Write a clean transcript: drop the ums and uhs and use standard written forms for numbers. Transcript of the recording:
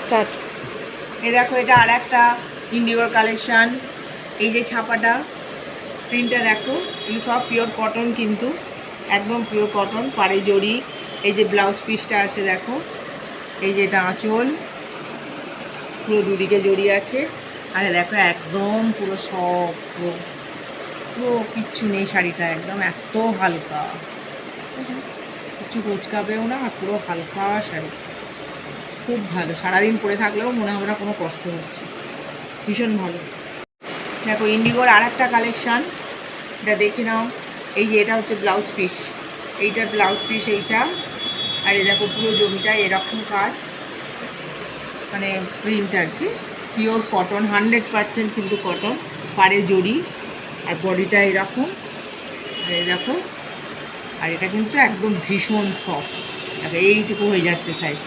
Start. এই দেখো, এটা আর একটা ইন্ডিগোর কালেকশান। এই যে ছাপাটা, প্রিন্টটা দেখো, এগুলো সব পিওর কটন, কিন্তু একদম পিওর কটন, পাড়ে জড়ি। এই যে ব্লাউজ পিসটা আছে দেখো, এই যে এটা আঁচল, পুরো দুদিকে জড়ি আছে। আর দেখো একদম পুরো সব পুরো কিচ্ছু নেই শাড়িটা, একদম এত হালকা, কিচ্ছু কুচকাবেও না, আর পুরো হালকা শাড়ি, খুব ভালো। সারাদিন পরে থাকলেও মনে হবে না কোনো কষ্ট হচ্ছে, ভীষণ ভালো। দেখো ইন্ডিগোর আর একটা কালেকশান, এটা দেখে নাও। এই যে এটা হচ্ছে ব্লাউজ পিস, এইটার ব্লাউজ পিস এইটা। আর এই দেখো পুরো জমিটা এরকম কাজ, মানে প্রিন্ট আর কি, পিওর কটন, 100% কিন্তু কটন, পাড়ে জড়ি, আর বডিটা এরকম। আর এই দেখো, আর এটা কিন্তু একদম ভীষণ সফট, এইটুকু হয়ে যাচ্ছে সাইড।